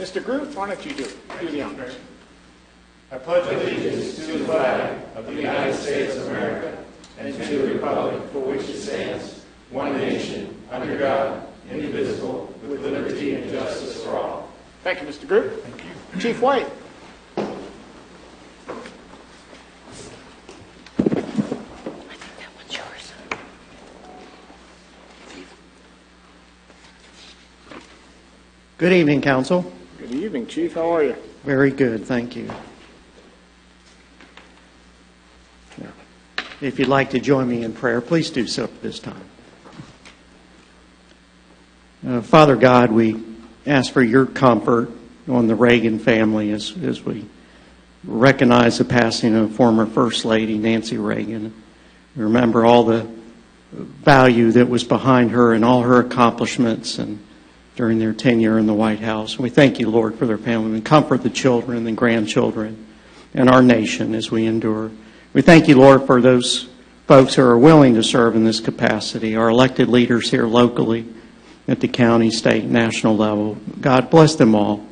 Mr. Groot, why don't you do the honors? I pledge allegiance to the flag of the United States of America and to the republic for which it stands, one nation, under God, indivisible, with liberty and justice for all. Thank you, Mr. Groot. Thank you. Chief White. Good evening, Council. Good evening, Chief. How are you? Very good, thank you. If you'd like to join me in prayer, please do so at this time. Father God, we ask for your comfort on the Reagan family as we recognize the passing of former First Lady Nancy Reagan. We remember all the value that was behind her and all her accomplishments and during their tenure in the White House. We thank you, Lord, for their family, and comfort the children and grandchildren and our nation as we endure. We thank you, Lord, for those folks who are willing to serve in this capacity, our elected leaders here locally at the county, state, national level. God, bless them all.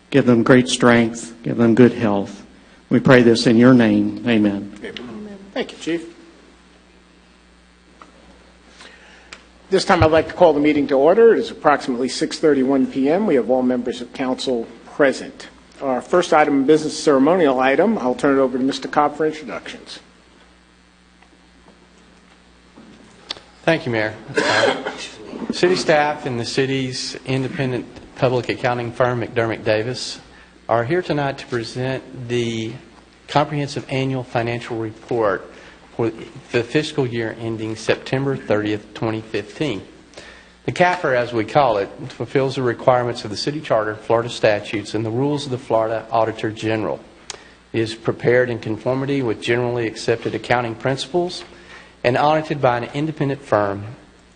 Give them great strength. Give them good health. We pray this in your name. Amen. Amen. Thank you, Chief. This time I'd like to call the meeting to order. It is approximately 6:31 p.m. We have all members of council present. Our first item of business, ceremonial item. I'll turn it over to Mr. Cobb for introductions. Thank you, Mayor. City staff and the city's independent public accounting firm, McDermott Davis, are here tonight to present the comprehensive annual financial report for the fiscal year ending September 30th, 2015. The CAFR, as we call it, fulfills the requirements of the City Charter, Florida statutes, and the rules of the Florida Auditor General. It is prepared in conformity with generally accepted accounting principles and audited by an independent firm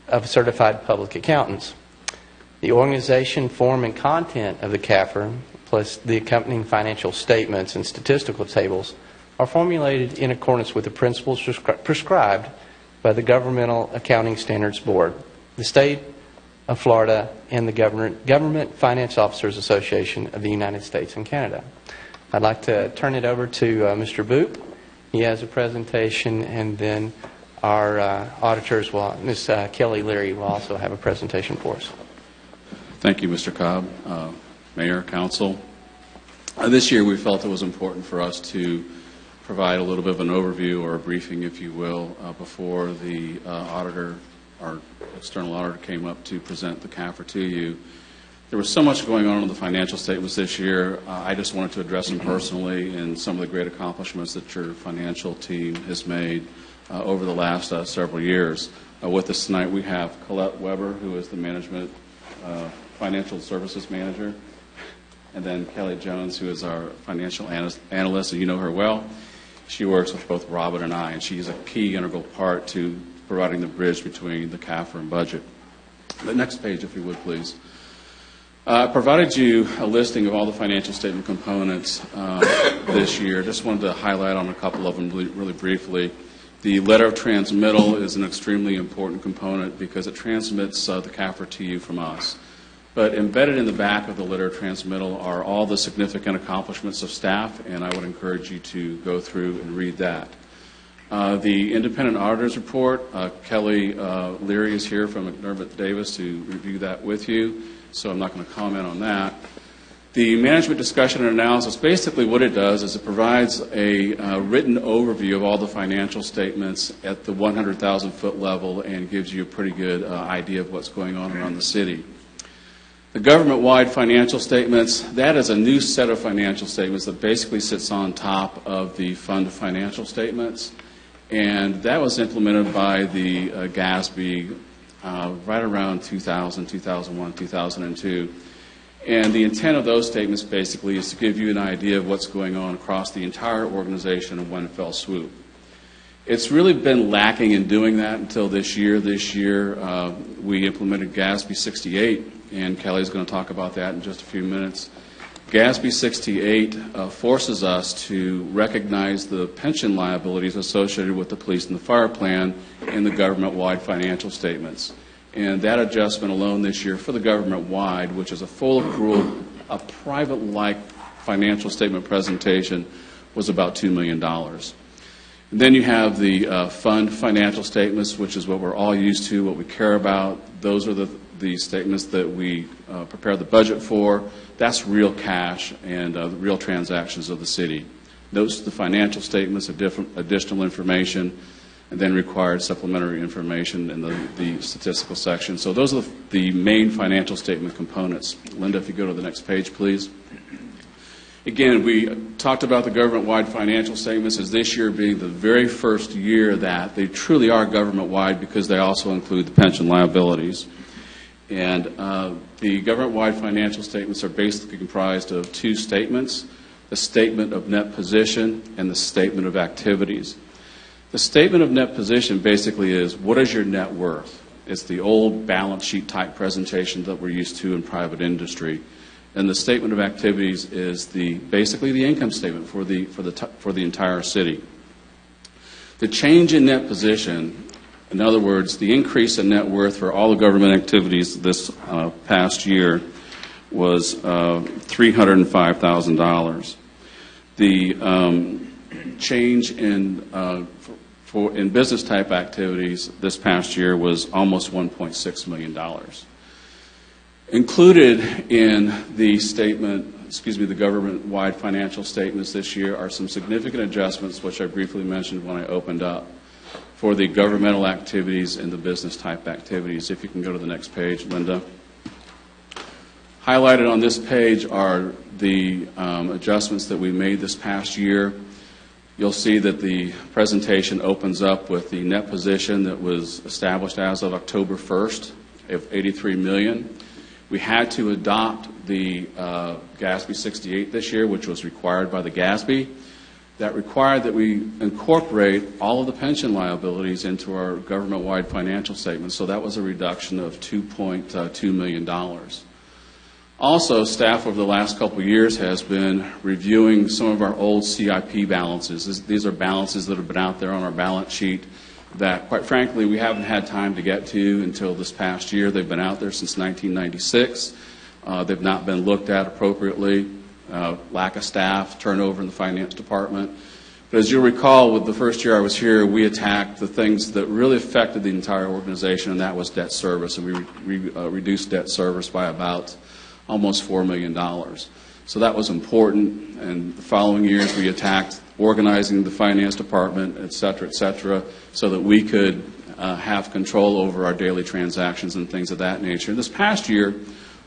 of certified public accountants. The organization, form, and content of the CAFR, plus the accompanying financial statements and statistical tables, are formulated in accordance with the principles prescribed by the Governmental Accounting Standards Board, the State of Florida, and the Government Finance Officers Association of the United States and Canada. I'd like to turn it over to Mr. Boop. He has a presentation, and then our auditors, Ms. Kelly Leary, will also have a presentation for us. Thank you, Mr. Cobb, Mayor, Council. This year we felt it was important for us to provide a little bit of an overview or a briefing, if you will, before the auditor, our external auditor, came up to present the CAFR to you. There was so much going on in the financial statements this year. I just wanted to address them personally and some of the great accomplishments that your financial team has made over the last several years. With us tonight we have Colette Weber, who is the Management Financial Services Manager, and then Kelly Jones, who is our Financial Analyst, and you know her well. She works with both Robin and I, and she's a key integral part to providing the bridge between the CAFR and budget. The next page, if you would, please. I provided you a listing of all the financial statement components this year. Just wanted to highlight on a couple of them really briefly. The letter of transmittal is an extremely important component because it transmits the CAFR to you from us. But embedded in the back of the letter of transmittal are all the significant accomplishments of staff, and I would encourage you to go through and read that. The independent auditor's report, Kelly Leary is here from McDermott Davis to review that with you, so I'm not going to comment on that. The management discussion and analysis, basically what it does is it provides a written overview of all the financial statements at the 100,000-foot level and gives you a pretty good idea of what's going on around the city. The government-wide financial statements, that is a new set of financial statements that basically sits on top of the fund financial statements. And that was implemented by the GASB right around 2000, 2001, 2002. And the intent of those statements basically is to give you an idea of what's going on across the entire organization in one fell swoop. It's really been lacking in doing that until this year. This year we implemented GASB 68, and Kelly's going to talk about that in just a few minutes. GASB 68 forces us to recognize the pension liabilities associated with the police and the fire plan in the government-wide financial statements. And that adjustment alone this year for the government-wide, which is a full accrual a private-like financial statement presentation was about $2 million. And then you have the fund financial statements, which is what we're all used to, what we care about. Those are the statements that we prepare the budget for. That's real cash and the real transactions of the city. Those are the financial statements, additional information, and then required supplementary information in the statistical section. So those are the main financial statement components. Linda, if you go to the next page, please. Again, we talked about the government-wide financial statements as this year being the very first year that they truly are government-wide because they also include the pension liabilities. And the government-wide financial statements are basically comprised of two statements, the statement of net position and the statement of activities. The statement of net position basically is, what is your net worth? It's the old balance sheet type presentation that we're used to in private industry. And the statement of activities is basically the income statement for the entire city. The change in net position, in other words, the increase in net worth for all the government activities this past year was $305,000. The change in business type activities this past year was almost $1.6 million. Included in the the government-wide financial statements this year are some significant adjustments, which I briefly mentioned when I opened up, for the governmental activities and the business type activities. If you can go to the next page, Linda. Highlighted on this page are the adjustments that we made this past year. You'll see that the presentation opens up with the net position that was established as of October 1st of $83 million. We had to adopt the GASB 68 this year, which was required by the GASB. That required that we incorporate all of the pension liabilities into our government-wide financial statements, so that was a reduction of $2.2 million. Also, staff over the last couple of years has been reviewing some of our old CIP balances. These are balances that have been out there on our balance sheet that, quite frankly, we haven't had time to get to until this past year. They've been out there since 1996. They've not been looked at appropriately, lack of staff, turnover in the finance department. But as you'll recall, with the first year I was here, we attacked the things that really affected the entire organization, and that was debt service. And we reduced debt service by about almost $4 million. So that was important. And the following years, we attacked organizing the finance department, et cetera, so that we could have control over our daily transactions and things of that nature. This past year,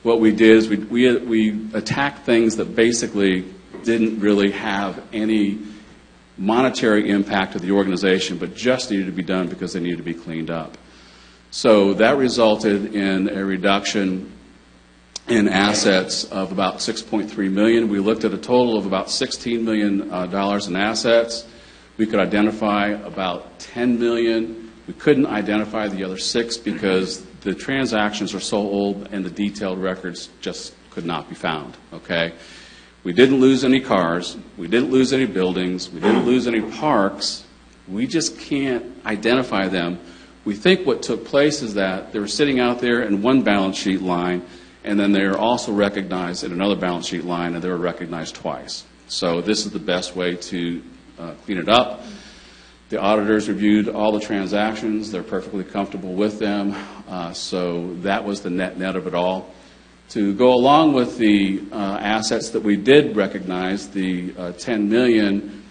what we did is we attacked things that basically didn't really have any monetary impact to the organization, but just needed to be done because they needed to be cleaned up. So that resulted in a reduction in assets of about $6.3 million. We looked at a total of about $16 million in assets. We could identify about $10 million. We couldn't identify the other $6 because the transactions are so old and the detailed records just could not be found. Okay, we didn't lose any cars. We didn't lose any buildings. We didn't lose any parks. We just can't identify them. We think what took place is that they were sitting out there in one balance sheet line, and then they are also recognized in another balance sheet line, and they were recognized twice. So this is the best way to clean it up. The auditors reviewed all the transactions. They're perfectly comfortable with them. So that was the net of it all. To go along with the assets that we did recognize, the $10 million,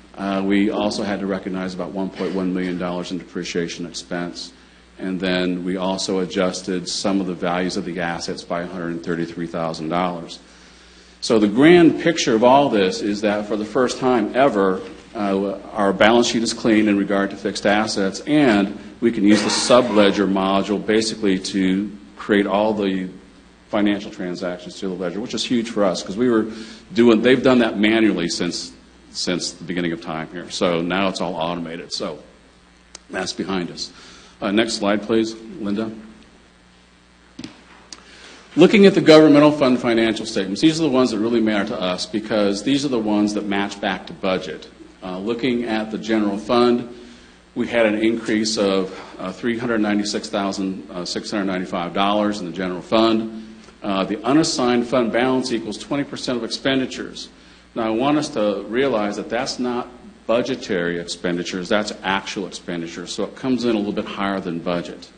we also had to recognize about $1.1 million in depreciation expense. And then we also adjusted some of the values of the assets by $133,000. So the grand picture of all this is that for the first time ever, our balance sheet is clean in regard to fixed assets, and we can use the subledger module basically to create all the financial transactions to the ledger, which is huge for us because they've done that manually since the beginning of time here. So now it's all automated. So that's behind us. Next slide, please, Linda. Looking at the governmental fund financial statements, these are the ones that really matter to us because these are the ones that match back to budget. Looking at the general fund, we had an increase of $396,695 in the general fund. The unassigned fund balance equals 20% of expenditures. Now, I want us to realize that that's not budgetary expenditures, that's actual expenditures, so it comes in a little bit higher than budget.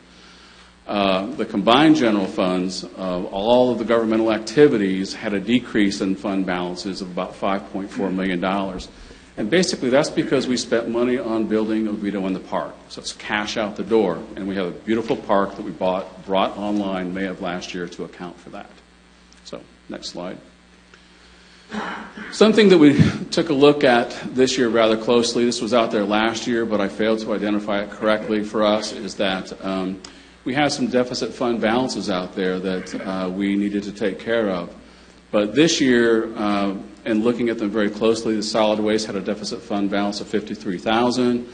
The combined general funds, all of the governmental activities had a decrease in fund balances of about $5.4 million. And basically that's because we spent money on building Oviedo in the Park. So it's cash out the door. And we have a beautiful park that we brought online May of last year to account for that. So next slide. Something that we took a look at this year rather closely, this was out there last year, but I failed to identify it correctly for us, is that we have some deficit fund balances out there that we needed to take care of. But this year, and looking at them very closely, the solid waste had a deficit fund balance of $53,000,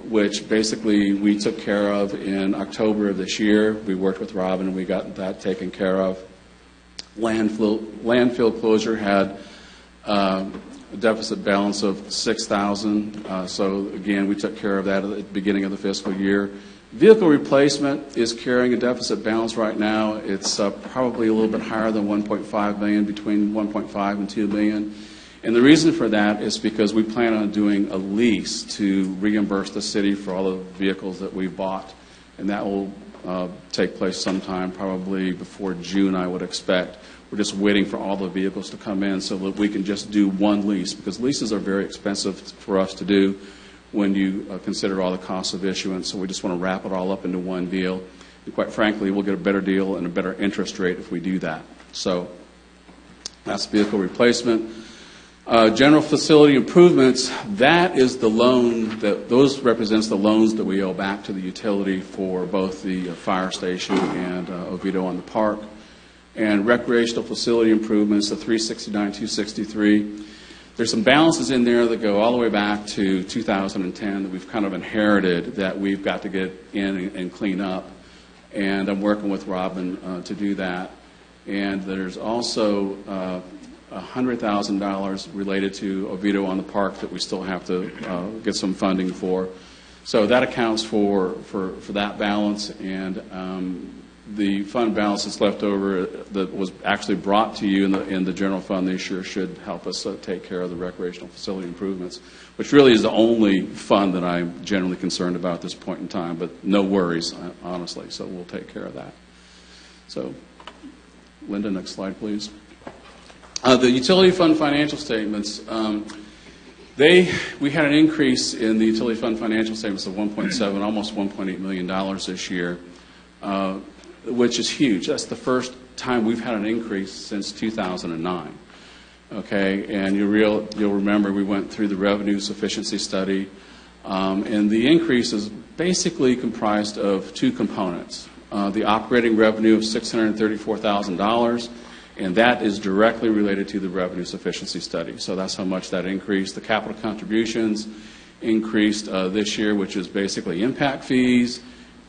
which basically we took care of in October of this year. We worked with Robin and we got that taken care of. Landfill closure had a deficit balance of $6,000. So again, we took care of that at the beginning of the fiscal year. Vehicle replacement is carrying a deficit balance right now. It's probably a little bit higher than $1.5 million, between $1.5 and $2 million. And the reason for that is because we plan on doing a lease to reimburse the city for all the vehicles that we bought. And that will take place sometime probably before June, I would expect. We're just waiting for all the vehicles to come in so that we can just do one lease, because leases are very expensive for us to do when you consider all the costs of issuance. So we just want to wrap it all up into one deal. And quite frankly, we'll get a better deal and a better interest rate if we do that. So that's vehicle replacement. General facility improvements, that is the loan, those represents the loans that we owe back to the utility for both the fire station and Oviedo on the Park. And recreational facility improvements, the $369,263. There's some balances in there that go all the way back to 2010 that we've kind of inherited that we've got to get in and clean up. And I'm working with Robin to do that. And there's also $100,000 related to Oviedo on the Park that we still have to get some funding for. So that accounts for that balance. And the fund balance that's left over that was actually brought to you in the general fund this year should help us take care of the recreational facility improvements, which really is the only fund that I'm generally concerned about at this point in time. But no worries, honestly. So we'll take care of that. So, Linda, next slide, please. The utility fund financial statements, we had an increase in the utility fund financial statements of 1.7, almost $1.8 million this year, which is huge. That's the first time we've had an increase since 2009. Okay, and you'll remember we went through the revenue sufficiency study, and the increase is basically comprised of two components. The operating revenue of $634,000, and that is directly related to the revenue sufficiency study. So that's how much that increased. The capital contributions increased this year, which is basically impact fees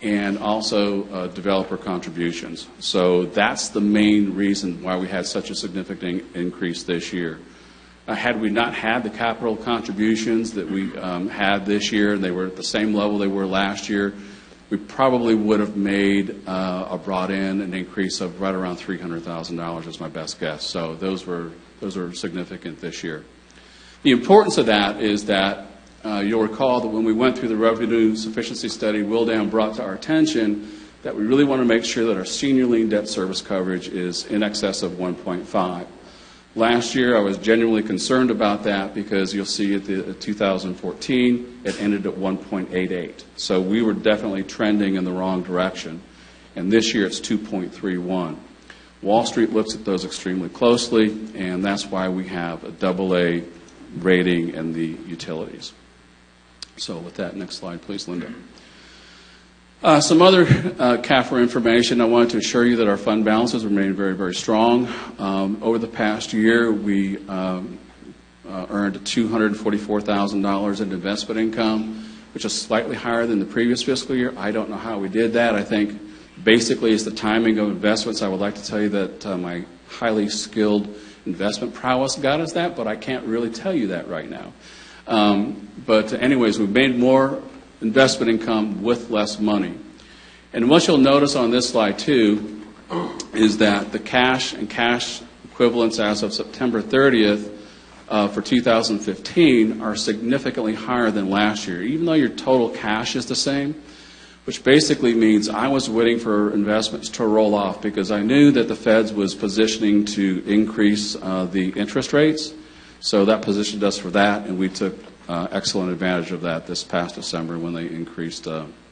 and also developer contributions. So that's the main reason why we had such a significant increase this year. Had we not had the capital contributions that we had this year, and they were at the same level they were last year, we probably would have made or brought in an increase of right around $300,000 is my best guess. So those are significant this year. The importance of that is that you'll recall that when we went through the revenue sufficiency study, Willdan brought to our attention that we really want to make sure that our senior lien debt service coverage is in excess of 1.5. Last year, I was genuinely concerned about that because you'll see at 2014, it ended at 1.88. So we were definitely trending in the wrong direction. And this year, it's 2.31. Wall Street looks at those extremely closely, and that's why we have a AA rating in the utilities. So with that, next slide, please, Linda. Some other CAFR information. I wanted to assure you that our fund balances remain very, very strong. Over the past year, we earned $244,000 in investment income, which is slightly higher than the previous fiscal year. I don't know how we did that. I think basically it's the timing of investments. I would like to tell you that my highly skilled investment prowess got us that, but I can't really tell you that right now. But anyways, we've made more investment income with less money. And what you'll notice on this slide too, is that the cash and cash equivalents as of September 30th for 2015 are significantly higher than last year, even though your total cash is the same, which basically means I was waiting for investments to roll off because I knew that the Fed was positioning to increase the interest rates. So that positioned us for that, and we took excellent advantage of that this past December when they increased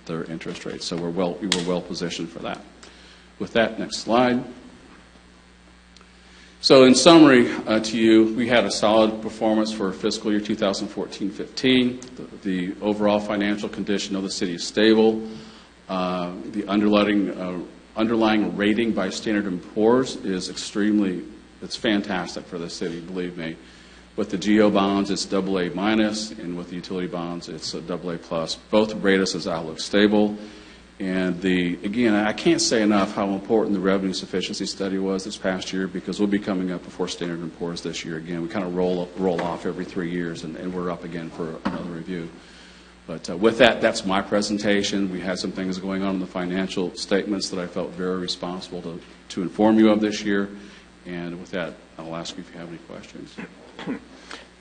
their interest rates. So we were well positioned for that. With that, next slide. So in summary to you, we had a solid performance for fiscal year 2014-15. The overall financial condition of the city is stable. The underlying rating by Standard & Poor's is it's fantastic for the city, believe me. With the GO bonds, it's AA-, and with the utility bonds, it's a AA+. Both rate us as outlook stable. And again, I can't say enough how important the revenue sufficiency study was this past year, because we'll be coming up before Standard & Poor's this year again. We kind of roll off every 3 years, and we're up again for another review. But with that, that's my presentation. We had some things going on in the financial statements that I felt very responsible to inform you of this year. And with that, I'll ask you if you have any questions.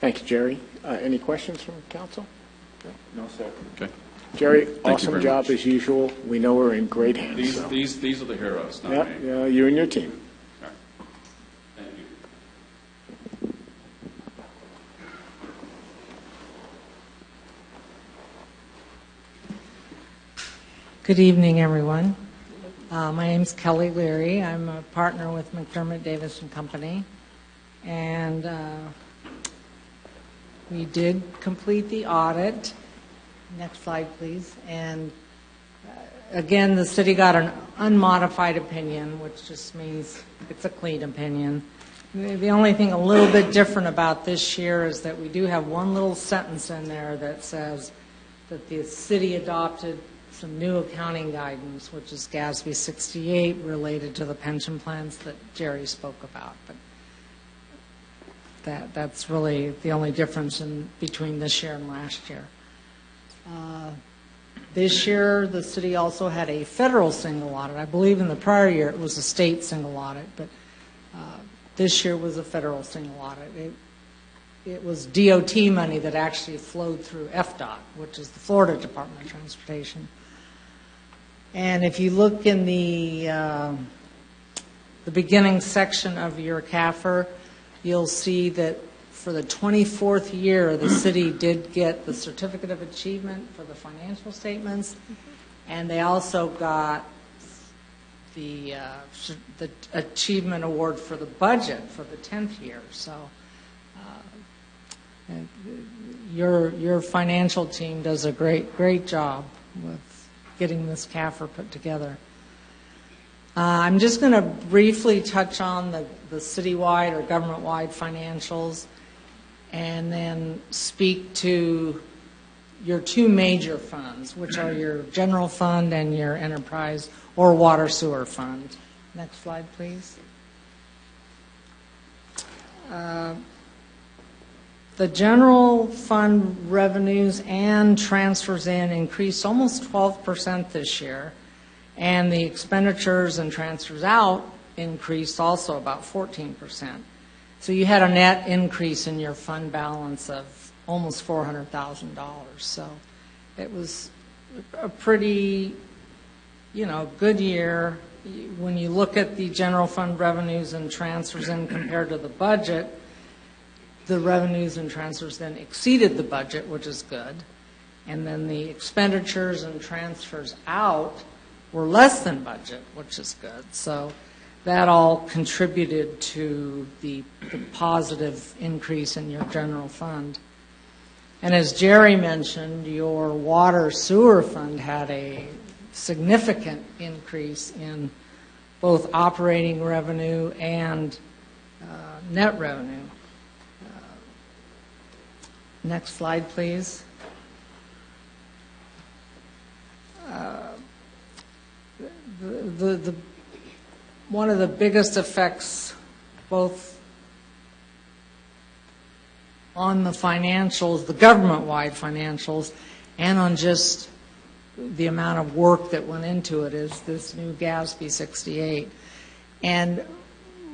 Thank you, Jerry. Any questions from council? No, sir. Okay. Jerry, you awesome very job much. as usual. We know we're in great hands. These are the heroes, not me. Yeah, you and your team. All right. Thank you. Good evening, everyone. My name's Kelly Leary. I'm a partner with McDermott Davis & Company. And we did complete the audit. Next slide, please. And again, the city got an unmodified opinion, which just means it's a clean opinion. The only thing a little bit different about this year is that we do have one little sentence in there that says that the city adopted some new accounting guidance, which is GASB 68, related to the pension plans that Jerry spoke about. But that's really the only difference between this year and last year. This year, the city also had a federal single audit. I believe in the prior year it was a state single audit, but this year was a federal single audit. It was DOT money that actually flowed through FDOT, which is the Florida Department of Transportation. And if you look in the beginning section of your CAFR, you'll see that for the 24th year, the city did get the Certificate of Achievement for the financial statements, and they also got the Achievement Award for the budget for the 10th year. So your financial team does a great job with getting this CAFR put together. I'm just going to briefly touch on the citywide or government-wide financials, and then speak to your two major funds, which are your general fund and your enterprise or water sewer fund. Next slide, please. The general fund revenues and transfers in increased almost 12% this year, and the expenditures and transfers out increased also about 14%. So you had a net increase in your fund balance of almost $400,000. So it was a pretty, good year. When you look at the general fund revenues and transfers in compared to the budget, the revenues and transfers then exceeded the budget, which is good. And then the expenditures and transfers out were less than budget, which is good. So that all contributed to the positive increase in your general fund. And as Jerry mentioned, your water sewer fund had a significant increase in both operating revenue and net revenue. Next slide, please. One of the biggest effects, both on the financials, the government-wide financials, and on just the amount of work that went into it, is this new GASB 68. And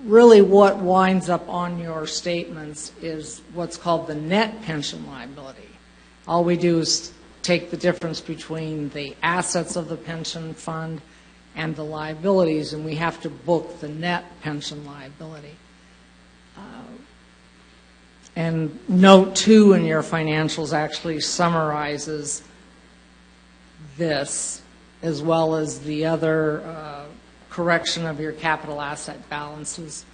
really what winds up on your statements is what's called the net pension liability. All we do is take the difference between the assets of the pension fund and the liabilities, and we have to book the net pension liability. And note 2 in your financials actually summarizes this, as well as the other correction of your capital asset balances.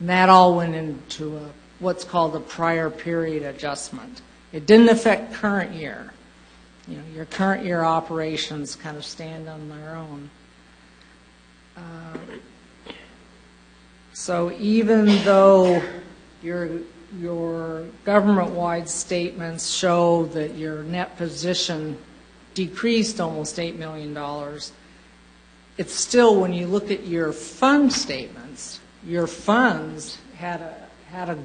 And that all went into what's called a prior period adjustment. It didn't affect current year. You know, your current year operations kind of stand on their own. So even though your government-wide statements show that your net position decreased almost $8 million, it's still, when you look at your fund statements, your funds had a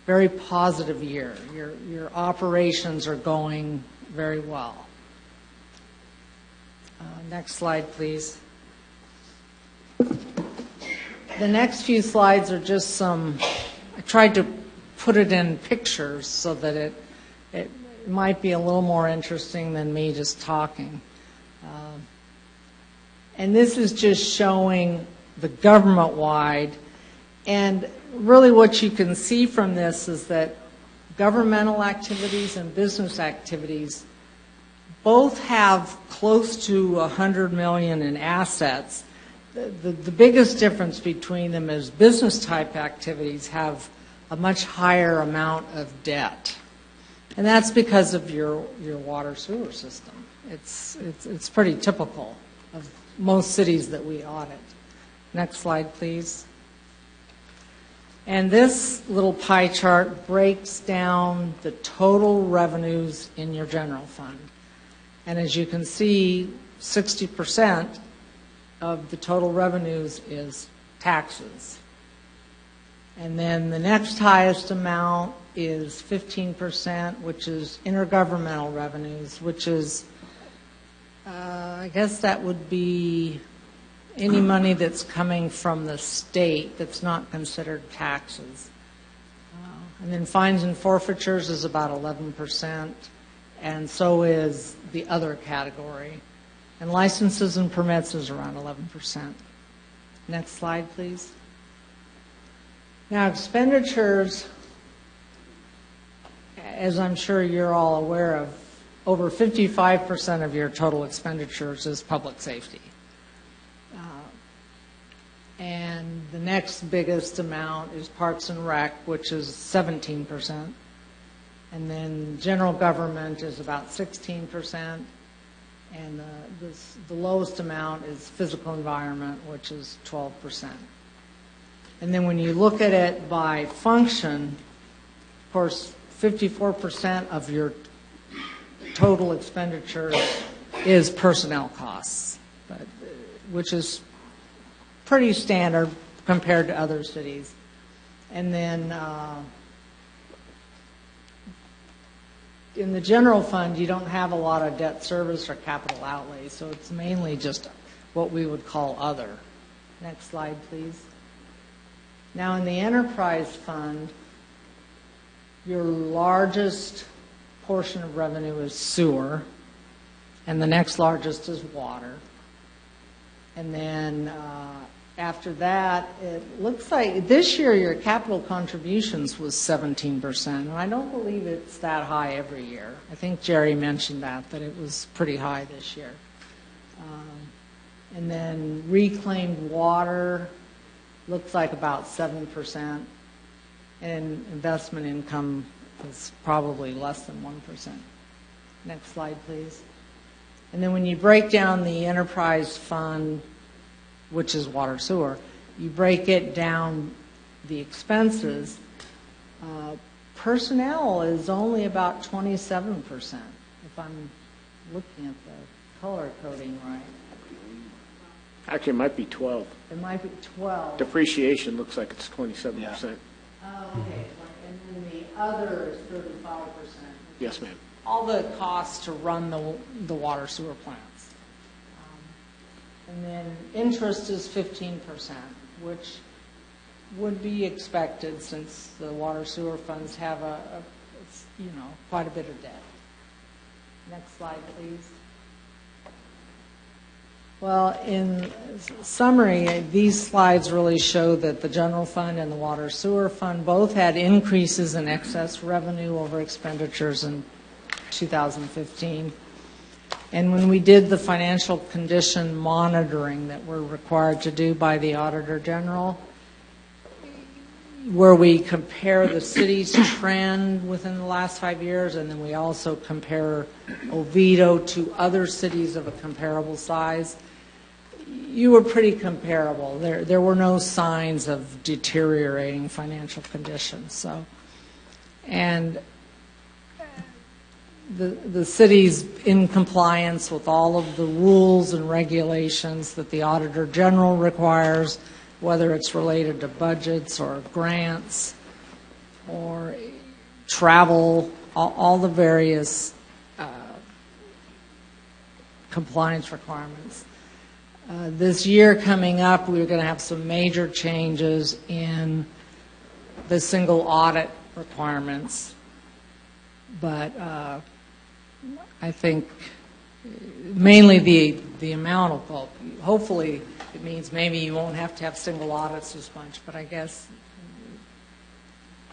very positive year. Your operations are going very well. Next slide, please. The next few slides are just I tried to put it in pictures so that it might be a little more interesting than me just talking. And this is just showing the government-wide. And really what you can see from this is that governmental activities and business activities both have close to $100 million in assets. The biggest difference between them is business-type activities have a much higher amount of debt. And that's because of your water sewer system. It's pretty typical of most cities that we audit. Next slide, please. And this little pie chart breaks down the total revenues in your general fund. And as you can see, 60% of the total revenues is taxes. And then the next highest amount is 15%, which is intergovernmental revenues, which is, I guess that would be any money that's coming from the state that's not considered taxes. And then fines and forfeitures is about 11%, and so is the other category. And licenses and permits is around 11%. Next slide, please. Now, expenditures, as I'm sure you're all aware of, over 55% of your total expenditures is public safety. And the next biggest amount is Parks and Rec, which is 17%. And then general government is about 16%. And the lowest amount is physical environment, which is 12%. And then when you look at it by function, of course, 54% of your total expenditures is personnel costs, which is pretty standard compared to other cities. And then in the general fund, you don't have a lot of debt service or capital outlay, so it's mainly just what we would call other. Next slide, please. Now, in the enterprise fund, your largest portion of revenue is sewer, and the next largest is water. And then after that, it looks like this year your capital contributions was 17%, and I don't believe it's that high every year. I think Jerry mentioned that it was pretty high this year. And then reclaimed water looks like about 7%, and investment income is probably less than 1%. Next slide, please. And then when you break down the enterprise fund, which is water sewer, you break it down, the expenses, personnel is only about 27%, if I'm looking at the color coding right. Actually, it might be 12. It might be 12. Depreciation looks like it's 27%. Oh, okay. And then the other is 35%. Yes, ma'am. All the costs to run the water sewer plants. And then interest is 15%. which would be expected since the water sewer funds have quite a bit of debt. Next slide, please. Well, in summary, these slides really show that the general fund and the water sewer fund both had increases in excess revenue over expenditures in 2015. And when we did the financial condition monitoring that we're required to do by the Auditor General, where we compare the city's trend within the last 5 years, and then we also compare Oviedo to other cities of a comparable size, you were pretty comparable. There were no signs of deteriorating financial conditions. So, and the city's in compliance with all of the rules and regulations that the Auditor General requires, whether it's related to budgets or grants or travel, all the various compliance requirements. This year coming up, we're going to have some major changes in the single audit requirements. But I think mainly the amount will go. Hopefully it means maybe you won't have to have single audits as much, but I guess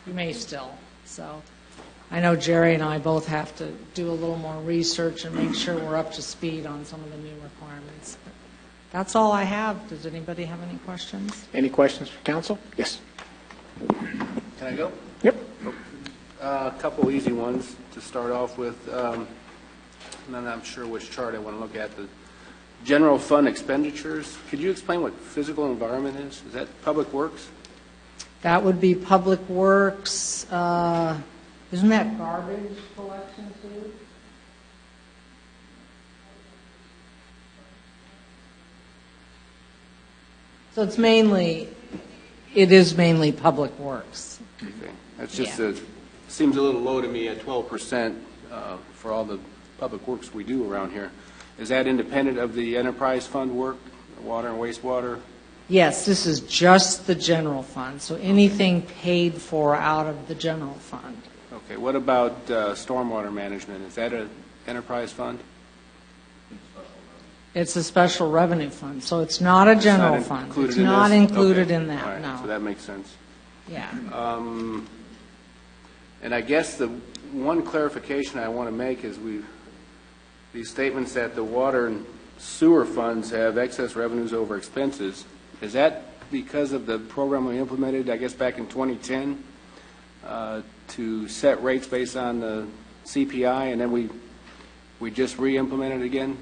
you may still. So I know Jerry and I both have to do a little more research and make sure we're up to speed on some of the new requirements. But that's all I have. Does anybody have any questions? Any questions for council? Yes. Can I go? Yep. A couple easy ones to start off with. And I'm not sure which chart I want to look at. The general fund expenditures. Could you explain what physical environment is? Is that Public Works? That would be Public Works. Isn't that garbage collection too? So it is mainly Public Works. Okay. That's just Yeah. Seems a little low to me at 12% for all the public works we do around here. Is that independent of the enterprise fund work, water and wastewater? Yes, this is just the general fund, so anything paid for out of the general fund. Okay. What about stormwater management? Is that an enterprise fund? It's a special revenue fund, so it's not a general It's not fund. included It's in not this? included Okay. in that, All right. no. So that makes sense. Yeah. And I guess the one clarification I want to make is these statements that the water and sewer funds have excess revenues over expenses. Is that because of the program we implemented, I guess, back in 2010 to set rates based on the CPI, and then we just re-implemented it again?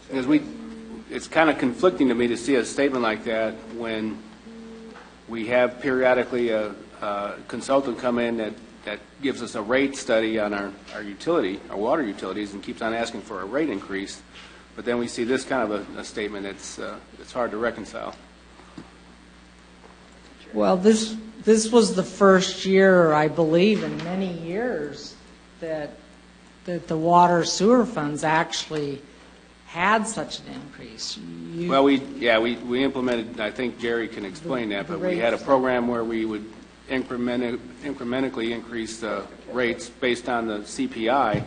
Because it's kind of conflicting to me to see a statement like that when we have periodically a consultant come in that gives us a rate study on our water utilities, and keeps on asking for a rate increase. But then we see this kind of a statement that's hard to reconcile. Well, this was the first year, I believe, in many years that the water sewer funds actually had such an increase. Well, we implemented, I think Jerry can explain that, but we had a program where we would incrementally increase the rates based on the CPI,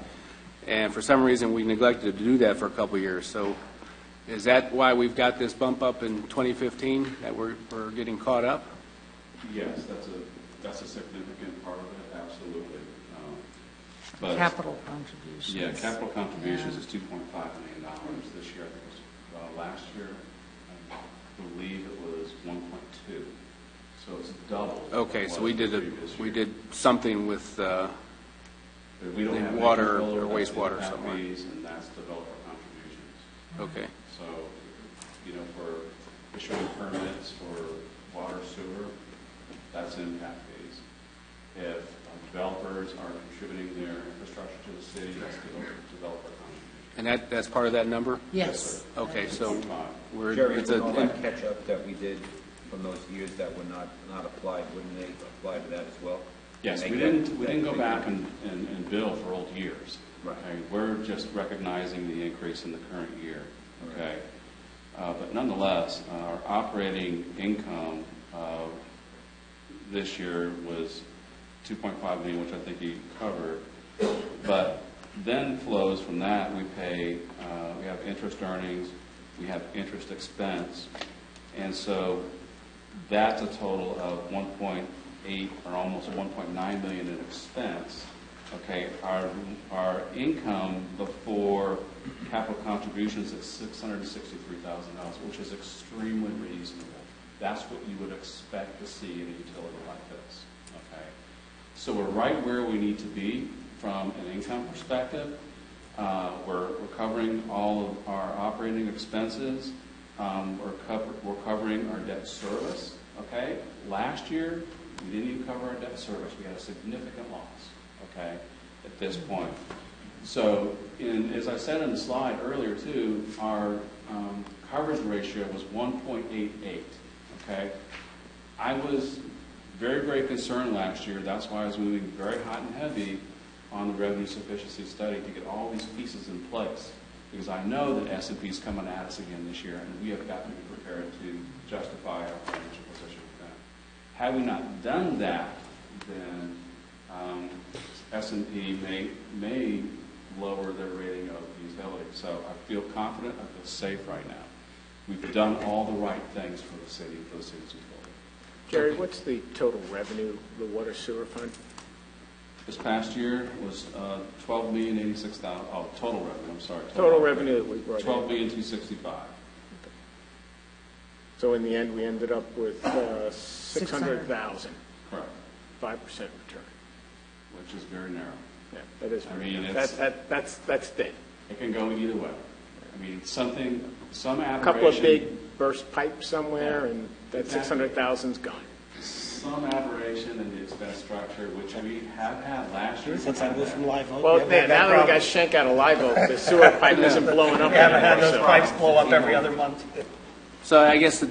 and for some reason we neglected to do that for a couple of years. So is that why we've got this bump up in 2015, that we're getting caught up? Yes, that's a significant part of it, absolutely. But Capital contributions. yeah, capital contributions is $2.5 million this year. I think it was last year, I believe it was 1.2. So it's double. Okay, so we the previous year. did something with We don't the have any water control or over that. wastewater We have somewhere. fees, and that's developer contributions. Okay. So, for issuing permits for water, sewer, that's impact fees. If developers are contributing their infrastructure to the city, that's developer contribution. And that's part of that number? Yes. Okay, so we're, Jerry, it's with all that a, catch-up that we did from those years that were not applied, wouldn't they apply to that as well? Yes, Make we that- didn't go that back figure? and bill for old years. Right. Okay, we're just recognizing the increase in the current year. Okay, But nonetheless, our operating income this year was $2.5 million, which I think you covered. But then flows from that, we pay, we have interest earnings, we have interest expense, and so that's a total of 1.8 or almost 1.9 million in expense. Okay, our income before capital contributions is $663,000, which is extremely reasonable. That's what you would expect to see in a utility like this. Okay, so we're right where we need to be from an income perspective. We're covering all of our operating expenses. We're covering our debt service. Okay, last year we didn't even cover our debt service. We had a significant loss. Okay, at this point. So, as I said in the slide earlier too, our coverage ratio was 1.88. Okay, I was very, very concerned last year. That's why I was moving very hot and heavy on the revenue sufficiency study to get all these pieces in place, because I know that S&P is coming at us again this year, and we have got to be prepared to justify our financial position with them. Had we not done that, then S&P may lower their rating of the utility. So I feel confident, I feel safe right now. We've done all the right things for the city, for the city's utility. Jerry, what's the total revenue of the water sewer fund? This past year was $12,086,000. Oh, total revenue. I'm sorry. Total revenue that we brought in. $12,265,000. So in the end, we ended up with $600,000. Correct. 5% return. Which is very narrow. Yeah, that is. I mean, that's thin. It can go either way. I mean, some aberration. A couple of big burst pipes somewhere, and that 600,000's gone. Some aberration in the expense structure, which we have had last year. Since I moved from Live Oak. Well, now that we got Schenck out of Live Oak, the sewer pipe isn't blowing up We haven't had anymore. those pipes blow up every other month. So I guess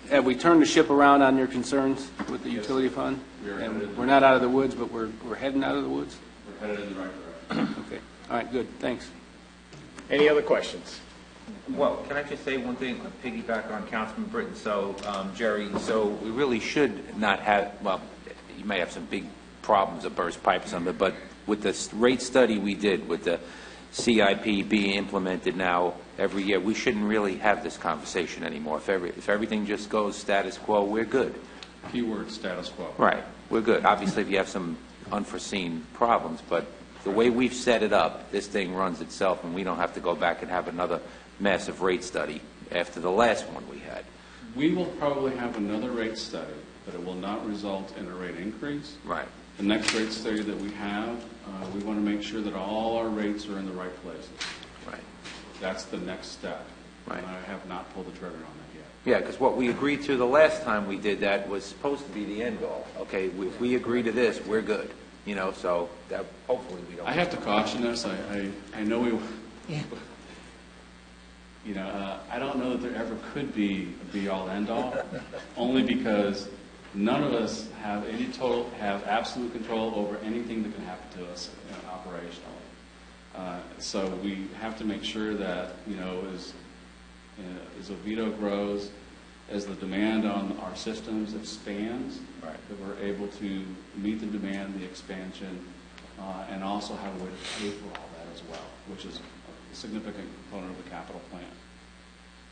have we turned the ship around on your concerns with the utility fund? And we're not out of the woods, but we're heading out of the woods? We're headed in the right direction. Okay. All right, good. Thanks. Any other questions? Well, can I just say one thing, piggyback on Councilman Britton? So, Jerry, so we really should not have, well, you may have some big problems of burst pipes on it, but with this rate study we did, with the CIP being implemented now every year, we shouldn't really have this conversation anymore. If everything just goes status quo, we're good. Keyword status quo. Right, we're good. Obviously, if you have some unforeseen problems, but the way we've set it up, this thing runs itself, and we don't have to go back and have another massive rate study after the last one we had. We will probably have another rate study, but it will not result in a rate increase. Right. The next rate study that we have, we want to make sure that all our rates are in the right places. Right. That's the next step. Right. And I have not pulled the trigger on that yet. Yeah, because what we agreed to the last time we did that was supposed to be the end all. Okay, if we agree to this, we're good. You know, so that hopefully we don't. I have to caution us. I know we. Yeah. You know, I don't know that there ever could be a be-all, end-all, only because none of us have have absolute control over anything that can happen to us operationally. So we have to make sure that, you know, as Oviedo grows, as the demand on our systems expands, right, that we're able to meet the demand, the expansion, and also have a way to pay for all that as well, which is a significant component of the capital plan.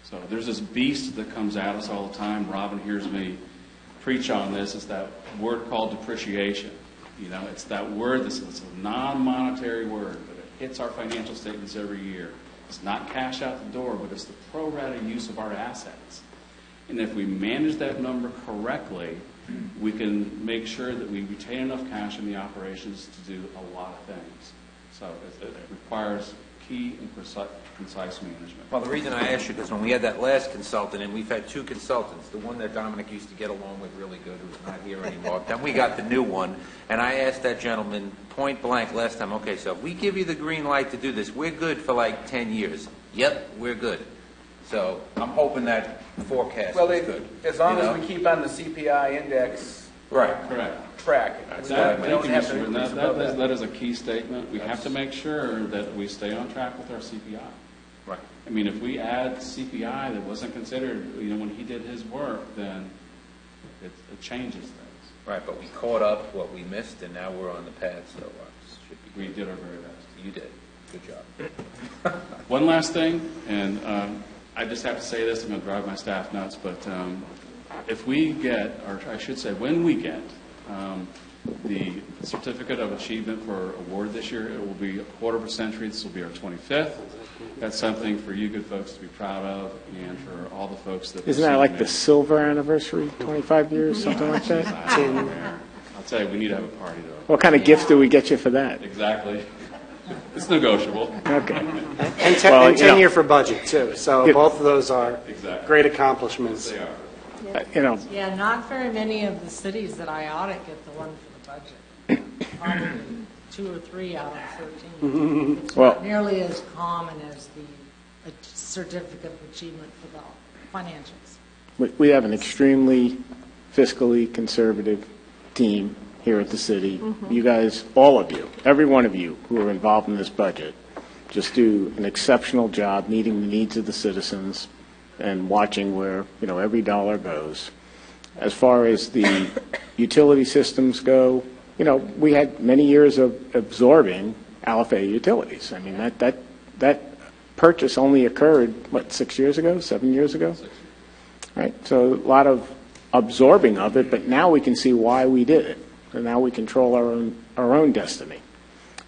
So there's this beast that comes at us all the time. Robin hears me preach on this. It's that word called depreciation. You know, it's that word that's a non-monetary word, but it hits our financial statements every year. It's not cash out the door, but it's the pro rata use of our assets. And if we manage that number correctly, we can make sure that we retain enough cash in the operations to do a lot of things. So it requires key and concise management. Well, the reason I asked you, because when we had that last consultant, and we've had two consultants, the one that Dominic used to get along with really good, who's not here anymore, then we got the new one, and I asked that gentleman point blank last time, okay, so if we give you the green light to do this, we're good for like 10 years. Yep, we're good. So I'm hoping that forecast is good. As long as we keep on the CPI index right, correct. track. That is a key statement. We have to make sure that we stay on track with our CPI. Right. I mean, if we add CPI that wasn't considered, when he did his work, then it changes things. Right, but we caught up what we missed, and now we're on the path, so should be. We did our very best. You did. Good job. One last thing, and I just have to say this, I'm going to drive my staff nuts, but if we get, or I should say when we get, the Certificate of Achievement for award this year, it will be a quarter of a century. This will be our 25th. That's something for you good folks to be proud of, and for all the folks that... Isn't that like the silver anniversary, 25 years, something like that? I'll tell you, we need to have a party, though. What kind of gift do we get you for that? Exactly. It's negotiable. Okay. And Well, you 10 know. year for budget, too. So Yeah. both of those are Exactly. great accomplishments. They are. Yeah, not very many of the cities that I audit get the one for the budget. Probably 2 or 3 out of 13. It's Well- not nearly as common as the certificate of achievement for the financials. We have an extremely fiscally conservative team here at the city. You guys, all of you, every one of you who are involved in this budget, just do an exceptional job meeting the needs of the citizens and watching where, every dollar goes. As far as the utility systems go, we had many years of absorbing Alafay Utilities. I mean, that purchase only occurred, 6 years ago, 7 years ago? Right? So a lot of absorbing of it, but now we can see why we did it. And now we control our own destiny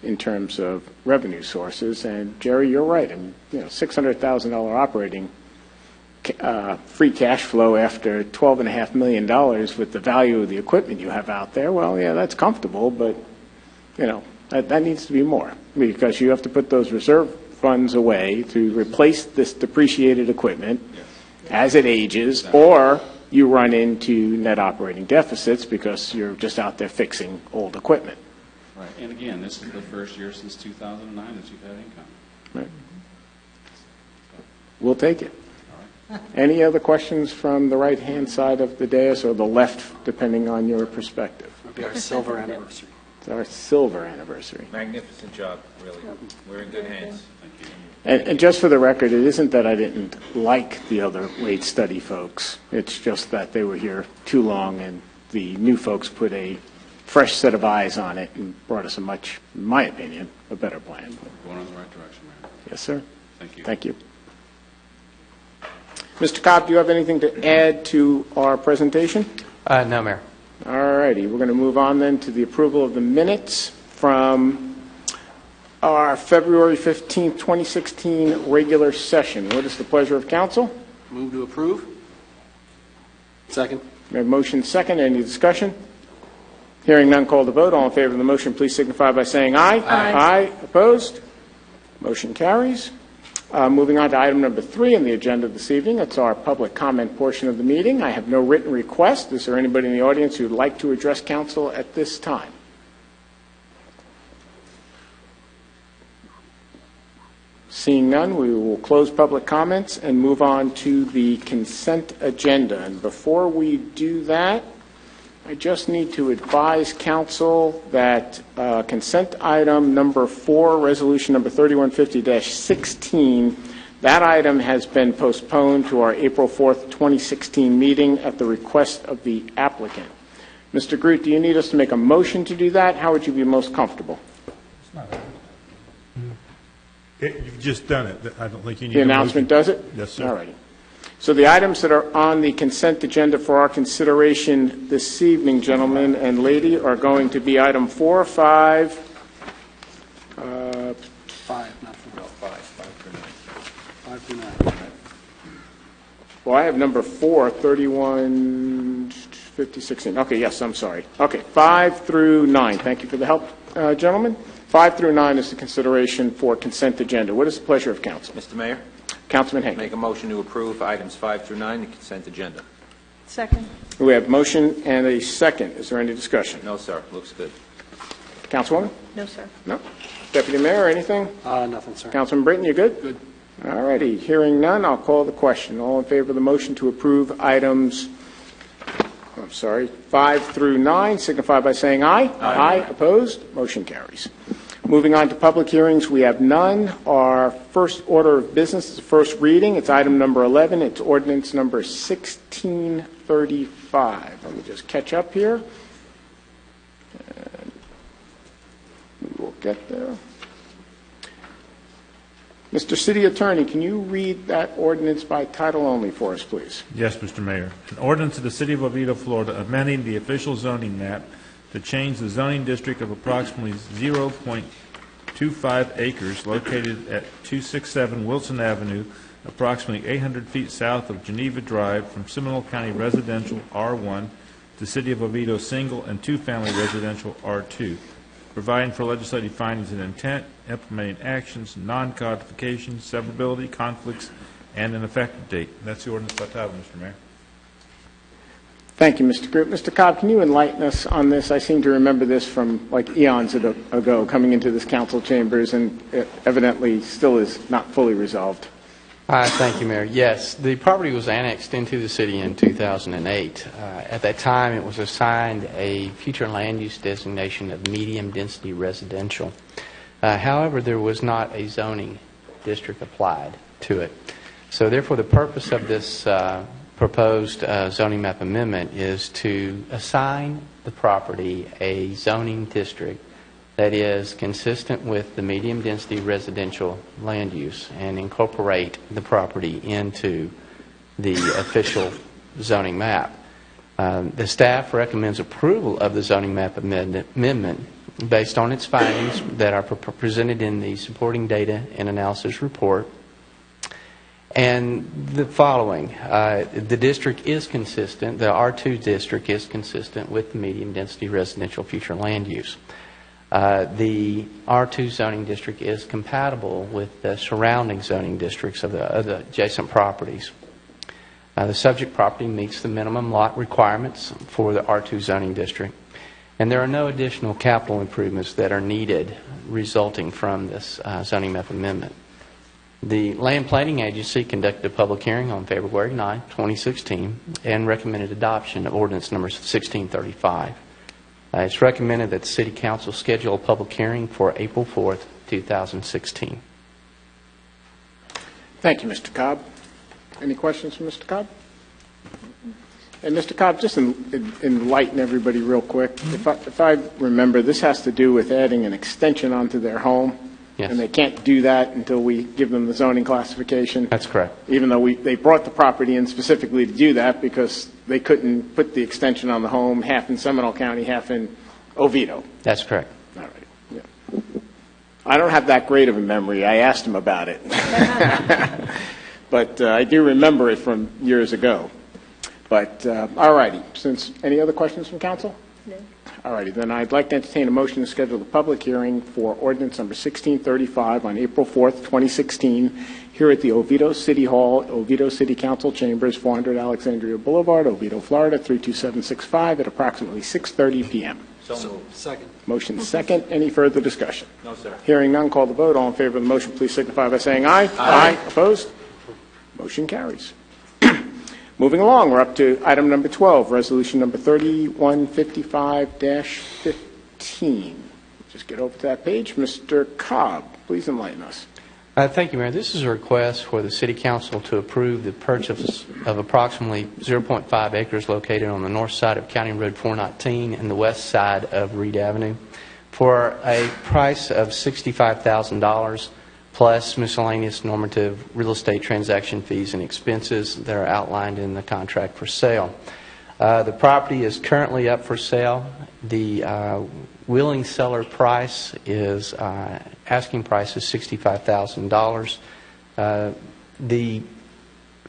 in terms of revenue sources. And Jerry, you're right. I mean, $600,000 operating free cash flow after $12.5 million with the value of the equipment you have out there. Well, yeah, that's comfortable, but that needs to be more, because you have to put those reserve funds away to replace this depreciated equipment as it ages, or you run into net operating deficits because you're just out there fixing old equipment. Right. And again, this is the first year since 2009 that you've had income. Right. We'll take it. Any other questions from the right-hand side of the dais or the left, depending on your perspective? It'll be our silver anniversary. It's our silver anniversary. Magnificent job, really. We're in good hands. Thank you. And just for the record, it isn't that I didn't like the other rate study folks. It's just that they were here too long, and the new folks put a fresh set of eyes on it and brought us a much, in my opinion, a better plan. Going in the right direction, Mayor. Yes, sir. Thank you. Thank you. Mr. Cobb, do you have anything to add to our presentation? No, Mayor. All righty. We're going to move on then to the approval of the minutes from our February 15th, 2016 regular session. What is the pleasure of council? Move to approve. Second. We have motion second. Any discussion? Hearing none, call the vote. All in favor of the motion, please signify by saying aye. Aye. Opposed? Motion carries. Moving on to item number 3 on the agenda this evening. It's our public comment portion of the meeting. I have no written request. Is there anybody in the audience who would like to address council at this time? Seeing none, we will close public comments and move on to the consent agenda. And before we do that, I just need to advise council that consent item number 4, resolution number 3150-16, that item has been postponed to our April 4th, 2016 meeting at the request of the applicant. Mr. Groot, do you need us to make a motion to do that? How would you be most comfortable? You've just done it. I don't think you need The a announcement motion. does it? Yes, sir. All righty. So the items that are on the consent agenda for our consideration this evening, gentlemen and lady, are going to be item 4, 5, 5, not 4. 5 through 9. well, I have number 4, 31, 50, 16. Okay, yes, I'm sorry. Okay, 5 through 9. Thank you for the help, gentlemen. 5 through 9 is the consideration for consent agenda. What is the pleasure of council? Mr. Mayor, Councilman Hank. make a motion to approve items 5 through 9, the consent agenda. Second. We have motion and a second. Is there any discussion? No, sir. Looks good. Councilwoman? No, sir. No? Deputy Mayor, anything? Nothing, sir. Councilman Britton, you good? Good. All righty. Hearing none, I'll call the question. All in favor of the motion to approve items, 5 through 9, signify by saying aye. Aye. Opposed? Motion carries. Moving on to public hearings, we have none. Our first order of business is first reading. It's item number 11. It's ordinance number 1635. Let me just catch up here. And we will get there. Mr. City Attorney, can you read that ordinance by title only for us, please? Yes, Mr. Mayor. An ordinance of the City of Oviedo, Florida, amending the official zoning map to change the zoning district of approximately 0.25 acres located at 267 Wilson Avenue, approximately 800 feet south of Geneva Drive, from Seminole County Residential R1 to City of Oviedo Single and Two-Family Residential R2, providing for legislative findings and intent, implementing actions, non-codification, severability, conflicts, and an effective date. That's the ordinance by title, Mr. Mayor. Thank you, Mr. Groot. Mr. Cobb, can you enlighten us on this? I seem to remember this from like eons ago coming into this council chambers, and it evidently still is not fully resolved. Thank you, Mayor. Yes, the property was annexed into the city in 2008. At that time, it was assigned a future land use designation of medium-density residential. However, there was not a zoning district applied to it. So therefore, the purpose of this proposed zoning map amendment is to assign the property a zoning district that is consistent with the medium-density residential land use and incorporate the property into the official zoning map. The staff recommends approval of the zoning map amendment based on its findings that are presented in the supporting data and analysis report. And the following, the district is consistent, the R2 district is consistent with the medium-density residential future land use. The R2 zoning district is compatible with the surrounding zoning districts of the adjacent properties. The subject property meets the minimum lot requirements for the R2 zoning district, and there are no additional capital improvements that are needed resulting from this zoning map amendment. The Land Planning Agency conducted a public hearing on February 9, 2016, and recommended adoption of ordinance number 1635. It's recommended that the City Council schedule a public hearing for April 4th, 2016. Thank you, Mr. Cobb. Any questions for Mr. Cobb? And Mr. Cobb, just enlighten everybody real quick. If I remember, this has to do with adding an extension onto their home. Yes. And they can't do that until we give them the zoning classification. That's correct. Even though they brought the property in specifically to do that because they couldn't put the extension on the home, half in Seminole County, half in Oviedo. That's correct. All right. Yeah. I don't have that great of a memory. I asked him about it. But I do remember it from years ago. But all righty. Any other questions from council? No. All righty. Then I'd like to entertain a motion to schedule the public hearing for ordinance number 1635 on April 4th, 2016, here at the Oviedo City Hall, Oviedo City Council Chambers, 400 Alexandria Boulevard, Oviedo, Florida, 32765 at approximately 6:30 p.m. So moved. Second. Motion second. Any further discussion? No, sir. Hearing none, call the vote. All in favor of the motion, please signify by saying aye. Aye. Opposed? Motion carries. Moving along, we're up to item number 12, resolution number 3155-15. Just get over to that page. Mr. Cobb, please enlighten us. Thank you, Mayor. This is a request for the City Council to approve the purchase of approximately 0.5 acres located on the north side of County Road 419 and the west side of Reed Avenue for a price of $65,000 plus miscellaneous normative real estate transaction fees and expenses that are outlined in the contract for sale. The property is currently up for sale. The willing seller price is, asking price is $65,000.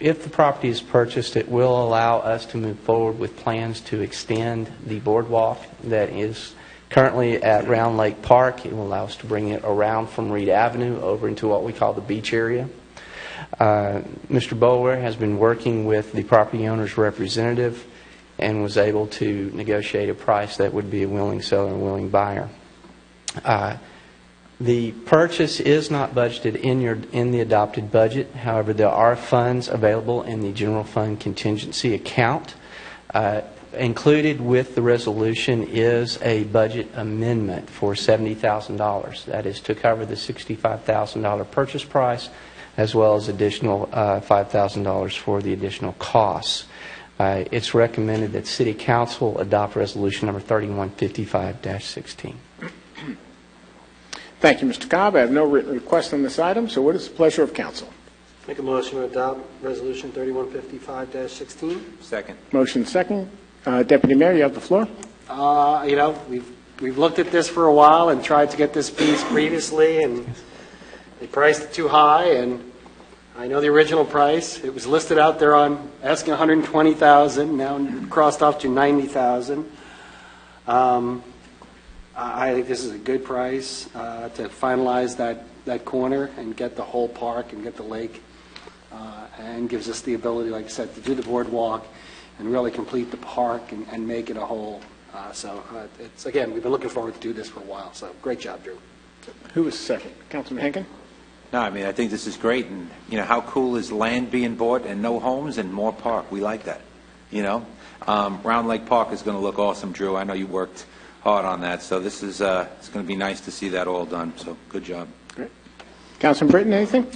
If the property is purchased, it will allow us to move forward with plans to extend the boardwalk that is currently at Round Lake Park. It will allow us to bring it around from Reed Avenue over into what we call the beach area. Mr. Bowler has been working with the property owner's representative and was able to negotiate a price that would be a willing seller and willing buyer. The purchase is not budgeted in the adopted budget. However, there are funds available in the general fund contingency account. included with the resolution is a budget amendment for $70,000. That is to cover the $65,000 purchase price, as well as additional $5,000 for the additional costs. It's recommended that City Council adopt Resolution number 3155-16. Thank you, Mr. Cobb. I have no written request on this item, so what is the pleasure of council? Make a motion to adopt Resolution 3155-16. Second. Motion second. Deputy Mayor, you have the floor. We've looked at this for a while and tried to get this piece previously, and they priced it too high, and I know the original price. It was listed out there on asking $120,000, now crossed off to $90,000. I think this is a good price to finalize that corner and get the whole park and get the lake, and gives us the ability, like I said, to do the boardwalk and really complete the park and make it a whole. It's, again, we've been looking forward to do this for a while, so great job, Drew. Who was second? Councilman Henkin? No, I mean, I think this is great, and, how cool is land being bought and no homes and more park? We like that, Round Lake Park is going to look awesome, Drew. I know you worked hard on that, so this is it's going to be nice to see that all done, so good job. Great. Councilman Britton, anything?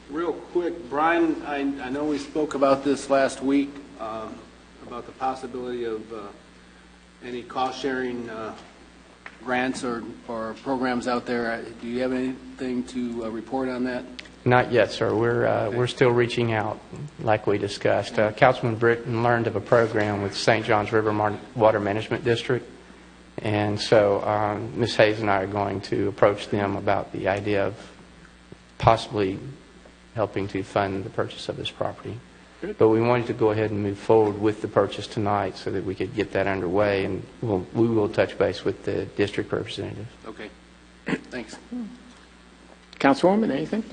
Real quick, Brian, I know we spoke about this last week, about the possibility of any cost-sharing grants or programs out there. Do you have anything to report on that? Not yet, sir. We're still reaching out, like we discussed. Councilman Britton learned of a program with St. Johns River Water Management District, and so Ms. Hayes and I are going to approach them about the idea of possibly helping to fund the purchase of this property. But we wanted to go ahead and move forward with the purchase tonight so that we could get that underway, and we will touch base with the district representative. Okay. Thanks. Councilwoman, anything?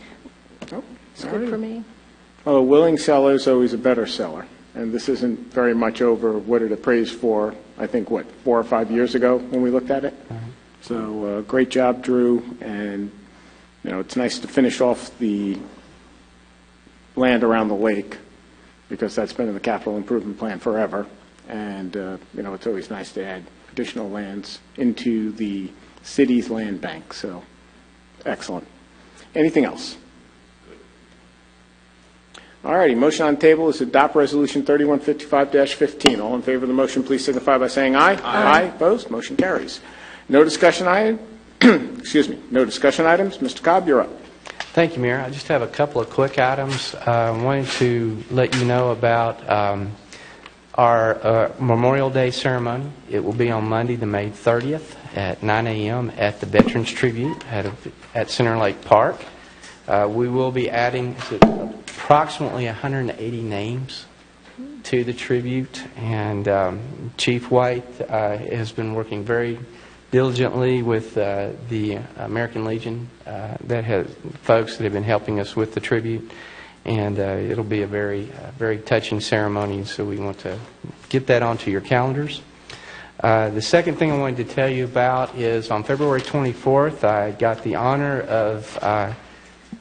No? It's good for me. Well, a willing seller is always a better seller, and this isn't very much over what it appraised for, I think, 4 or 5 years ago when we looked at it. So great job, Drew, and, it's nice to finish off the land around the lake, because that's been in the capital improvement plan forever. And, it's always nice to add additional lands into the city's land bank. So, excellent. Anything else? All righty. Motion on the table is to adopt Resolution 3155-15. All in favor of the motion, please signify by saying aye. Aye. Opposed? Motion carries. No discussion item. Excuse me. No discussion items. Mr. Cobb, you're up. Thank you, Mayor. I just have a couple of quick items. I wanted to let you know about our Memorial Day ceremony. It will be on Monday, the May 30th at 9 a.m. at the Veterans Tribute at Center Lake Park. We will be adding approximately 180 names to the tribute, and Chief White has been working very diligently with the American Legion, folks that have been helping us with the tribute, and it'll be a very touching ceremony, so we want to get that onto your calendars. The second thing I wanted to tell you about is on February 24th, I got the honor of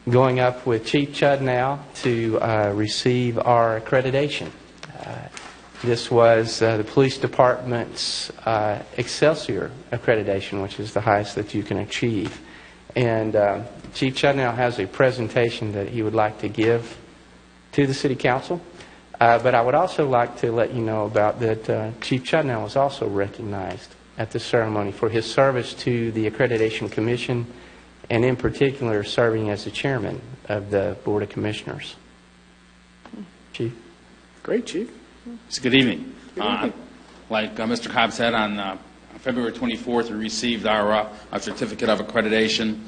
going up with Chief Chudnow to receive our accreditation. This was the police department's Excelsior accreditation, which is the highest that you can achieve. And Chief Chudnow has a presentation that he would like to give to the City Council. But I would also like to let you know about that Chief Chudnow was also recognized at the ceremony for his service to the Accreditation Commission, and in particular serving as the chairman of the Board of Commissioners. Chief. Great, Chief. Good evening. Like Mr. Cobb said, on February 24th, we received our certificate of accreditation.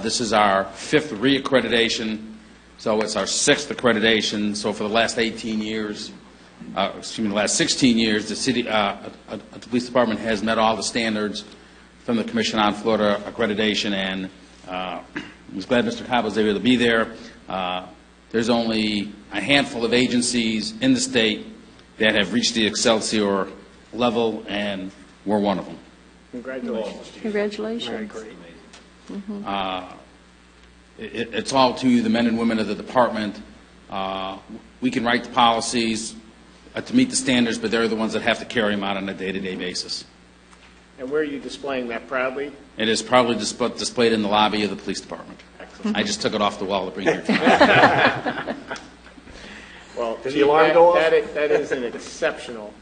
This is our 5th re-accreditation, so it's our 6th accreditation. So for the last 18 years, the last 16 years, the city, the police department has met all the standards from the Commission on Florida Accreditation, and I was glad Mr. Cobb was able to be there. There's only a handful of agencies in the state that have reached the Excelsior level, and we're one of them. Congratulations. Congratulations. Very great. Mm-hmm. It's all to the men and women of the department. We can write the policies. to meet the standards, but they're the ones that have to carry them out on a day-to-day basis. And where are you displaying that proudly? It is probably displayed in the lobby of the police department. Excellent. I just took it off the wall to bring it here. Well, Did the alarm go off? that is an exceptional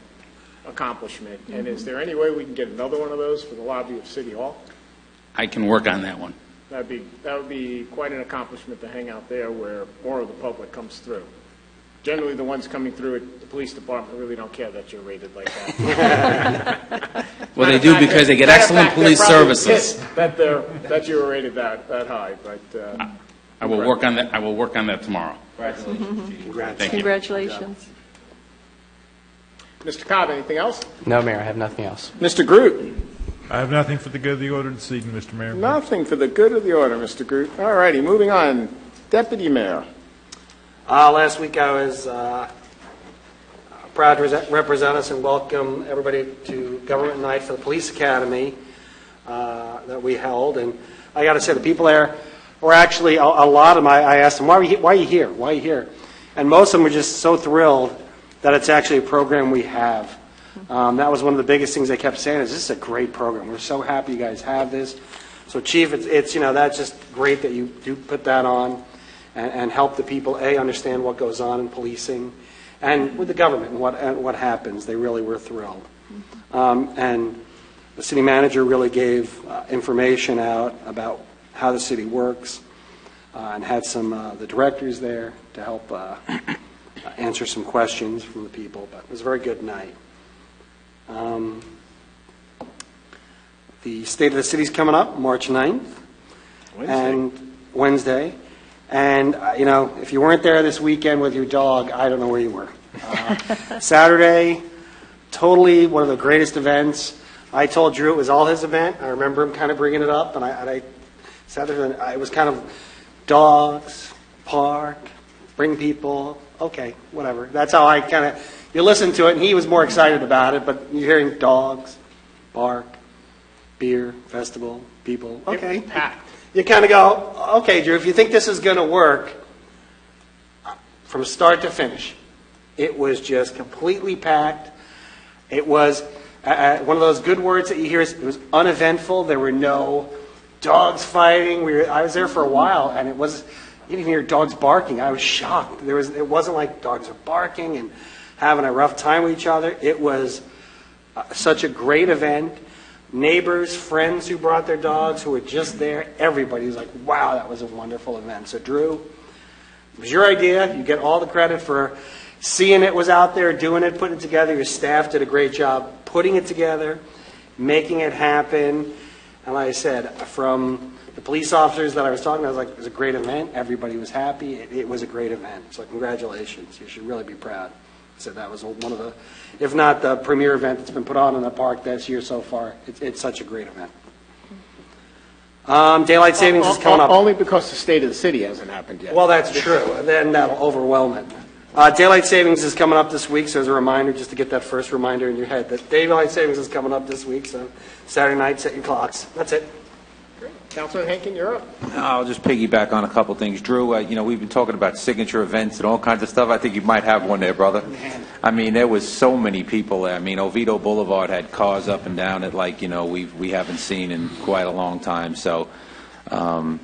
accomplishment. And is there any way we can get another one of those for the lobby of City Hall? I can work on that one. That would be quite an accomplishment to hang out there where more of the public comes through. Generally, the ones coming through at the police department really don't care that you're rated like that. Well, they do because they get excellent police services. That you were rated that high, but I will work on that. I will work on that tomorrow. Thank you. Congratulations. Mr. Cobb, anything else? No, Mayor, I have nothing else. Mr. Groot? I have nothing for the good of the order this evening, Mr. Mayor. Nothing for the good of the order, Mr. Groot. All righty, moving on. Deputy Mayor. Last week I was proud to represent us and welcome everybody to Government Night for the Police Academy that we held. And I got to say, the people there were actually, a lot of them, I asked them, why are you here? Why are you here? And most of them were just so thrilled that it's actually a program we have. That was one of the biggest things they kept saying is, this is a great program. We're so happy you guys have this. So, Chief, it's that's just great that you do put that on and help the people, understand what goes on in policing and with the government and what happens. They really were thrilled. And the city manager really gave information out about how the city works and had some the directors there to help answer some questions from the people. But it was a very good night. The State of the City's coming up March 9th. Wednesday. And, if you weren't there this weekend with your dog, I don't know where you were. Saturday, totally one of the greatest events. I told Drew it was all his event. I remember him kind of bringing it up, and I said it was kind of dogs, park, bring people, okay, whatever. That's how I kind of, you listen to it, and he was more excited about it, but you're hearing dogs, bark, beer, festival, people, okay. Packed. You kind of go, okay, Drew, if you think this is going to work, from start to finish, it was just completely packed. It was one of those good words that you hear is it was uneventful. There were no dogs fighting. I was there for a while, and you didn't hear dogs barking. I was shocked. It wasn't like dogs are barking and having a rough time with each other. It was such a great event. Neighbors, friends who brought their dogs who were just there, everybody was like, wow, that was a wonderful event. So, Drew, it was your idea. You get all the credit for seeing it was out there, doing it, putting it together. Your staff did a great job putting it together, making it happen. And like I said, from the police officers that I was talking to, I was like, it was a great event. Everybody was happy. It was a great event. So congratulations. You should really be proud. I said that was one of the, if not the premier event that's been put on in the park this year so far. It's such a great event. Daylight savings is coming up. Only because the State of the City hasn't happened yet. Well, that's true. Then that'll overwhelm it. Daylight savings is coming up this week, so as a reminder, just to get that first reminder in your head, that daylight savings is coming up this week, so Saturday night, set your clocks. That's it. Councilman Henkin, you're up. I'll just piggyback on a couple things. Drew, we've been talking about signature events and all kinds of stuff. I think you might have one there, brother. I mean, there was so many people there. I mean, Oviedo Boulevard had cars up and down it like, we haven't seen in quite a long time. So, that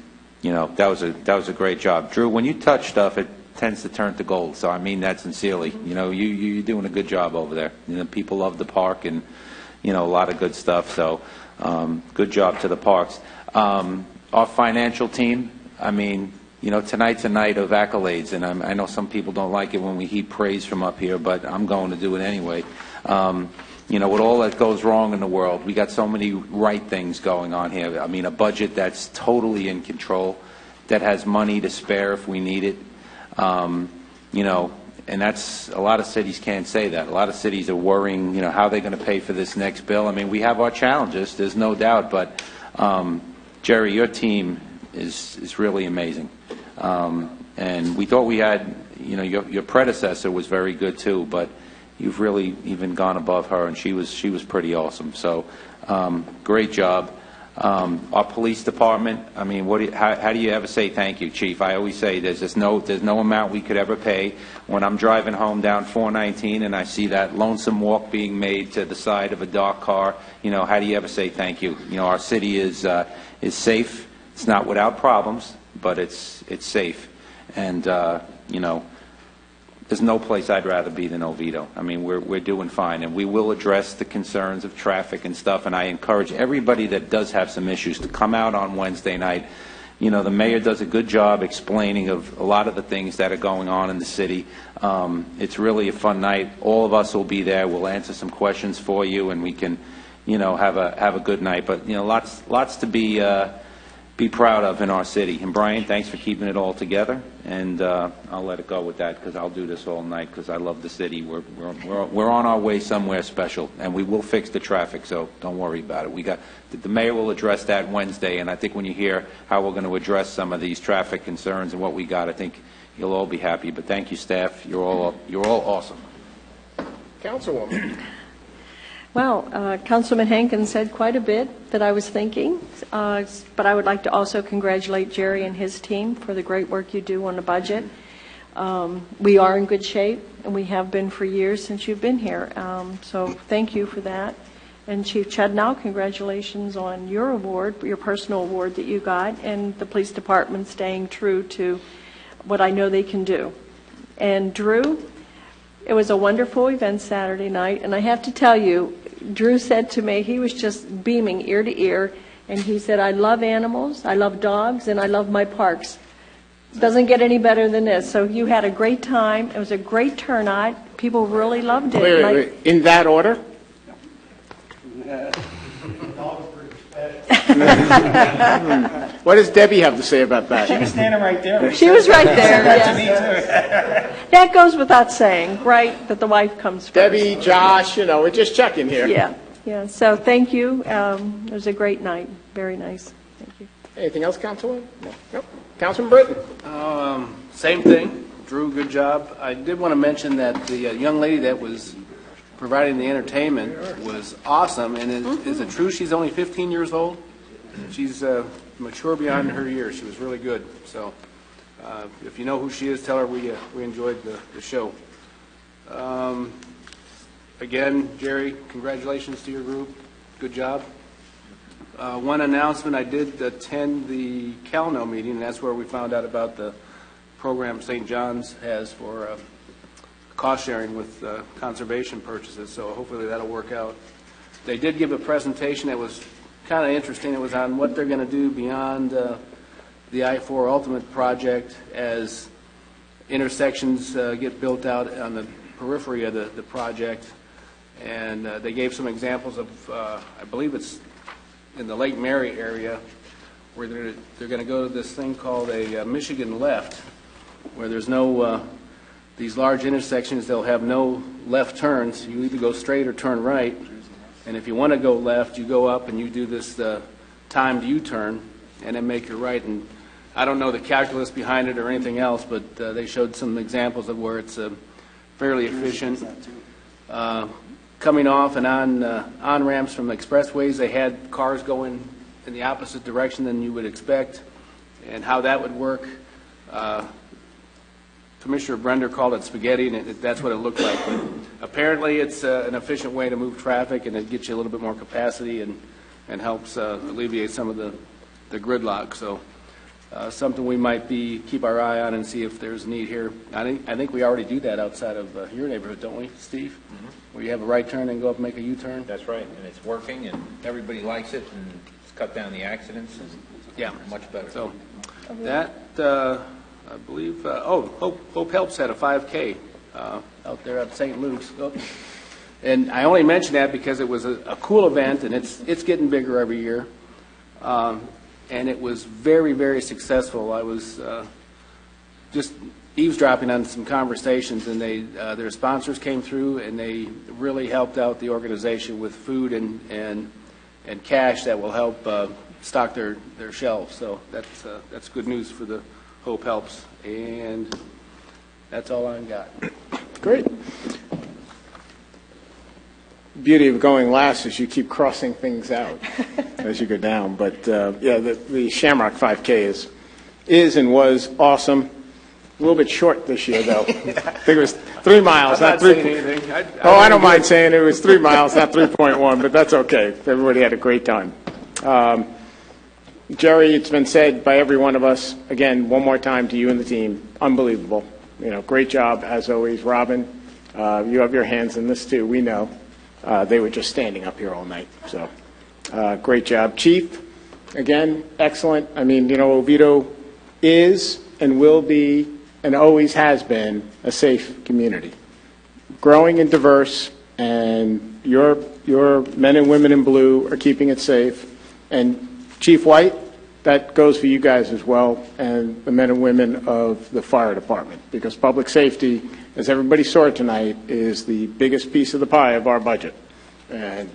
was a great job. Drew, when you touch stuff, it tends to turn to gold. So I mean that sincerely. You're doing a good job over there. People love the park and, a lot of good stuff. So, good job to the parks. Our financial team, tonight's a night of accolades, and I know some people don't like it when we heap praise from up here, but I'm going to do it anyway. With all that goes wrong in the world, we got so many right things going on here. A budget that's totally in control, that has money to spare if we need it. And that's, a lot of cities can't say that. A lot of cities are worrying, how they're going to pay for this next bill. We have our challenges, there's no doubt, but Jerry, your team is really amazing. And we thought we had, your predecessor was very good too, but you've really even gone above her, and she was pretty awesome. So, great job. Our police department, I mean, how do you ever say thank you, Chief? I always say there's no amount we could ever pay. When I'm driving home down 419 and I see that lonesome walk being made to the side of a dark car, how do you ever say thank you? Our city is safe. It's not without problems, but it's safe. And, there's no place I'd rather be than Oviedo. I mean, we're doing fine, and we will address the concerns of traffic and stuff, and I encourage everybody that does have some issues to come out on Wednesday night. The mayor does a good job explaining of a lot of the things that are going on in the city. It's really a fun night. All of us will be there. We'll answer some questions for you, and we can, have a good night. But, lots to be proud of in our city. And Brian, thanks for keeping it all together. And I'll let it go with that because I'll do this all night because I love the city. We're on our way somewhere special, and we will fix the traffic. So don't worry about it. The mayor will address that Wednesday, and I think when you hear how we're going to address some of these traffic concerns and what we got, I think you'll all be happy. But thank you, staff. You're all awesome. Councilwoman. Well, Councilman Hankins said quite a bit that I was thinking, but I would like to also congratulate Jerry and his team for the great work you do on the budget. We are in good shape, and we have been for years since you've been here, so thank you for that. And Chief Chudnow, congratulations on your award, your personal award that you got, and the police department staying true to what I know they can do. And Drew, it was a wonderful event Saturday night, and I have to tell you, Drew said to me, he was just beaming ear to ear, and he said, I love animals, I love dogs, and I love my parks. Doesn't get any better than this. So you had a great time. It was a great turnout. People really loved it. Wait. In that order? What does Debbie have to say about that? She was standing right there. She was right there, yeah. That goes without saying, right, that the wife comes first. Debbie, Josh, we're just checking here. Yeah. So thank you. It was a great night. Very nice. Thank you. Anything else, Councilman? No. Nope. Councilman Britton? Same thing. Drew, good job. I did want to mention that the young lady that was providing the entertainment was awesome. And is it true she's only 15 years old? She's mature beyond her years. She was really good. So if you know who she is, tell her we enjoyed the show. Again, Jerry, congratulations to your group. Good job. One announcement, I did attend the CalNO meeting, and that's where we found out about the program St. John's has for cost sharing with conservation purchases, so hopefully that'll work out. They did give a presentation that was kind of interesting. It was on what they're going to do beyond the I-4 Ultimate project as intersections get built out on the periphery of the project. And they gave some examples of, I believe it's in the Lake Mary area, where they're going to go to this thing called a Michigan left, where there's no, these large intersections, they'll have no left turns. You either go straight or turn right. And if you want to go left, you go up and you do this timed U-turn and then make your right. And I don't know the calculus behind it or anything else, but they showed some examples of where it's fairly efficient. Coming off and on ramps from expressways, they had cars going in the opposite direction than you would expect, and how that would work. Commissioner Brender called it spaghetti, and that's what it looked like. But apparently, it's an efficient way to move traffic, and it gets you a little bit more capacity and helps alleviate some of the gridlock. So something we might keep our eye on and see if there's a need here. I think we already do that outside of your neighborhood, don't we, Steve? Mm-hmm. Where you have a right turn and go up and make a U-turn? That's right, and it's working, and everybody likes it, and it's cut down the accidents, and much better. So that, I believe, Hope Helps had a 5K out there at St. Luke's. And I only mention that because it was a cool event, and it's getting bigger every year. And it was very, very successful. I was just eavesdropping on some conversations, and their sponsors came through, and they really helped out the organization with food and cash that will help stock their shelves. So that's good news for the Hope Helps, and that's all I've got. Great. Beauty of going last is you keep crossing things out. as you go down. But, yeah, the Shamrock 5K is and was awesome. A little bit short this year, though. I think it was 3 miles, I'm not not 3. saying anything. I don't mind saying it was 3 miles, not 3.1, but that's okay. Everybody had a great time. Jerry, it's been said by every one of us, again, one more time to you and the team, unbelievable. Great job, as always. Robin, you have your hands in this, too. We know. They were just standing up here all night. So, great job. Chief, again, excellent. I mean, Oviedo is and will be and always has been a safe community. Growing and diverse, and your men and women in blue are keeping it safe. And Chief White, that goes for you guys as well, and the men and women of the fire department, because public safety, as everybody saw tonight, is the biggest piece of the pie of our budget. And,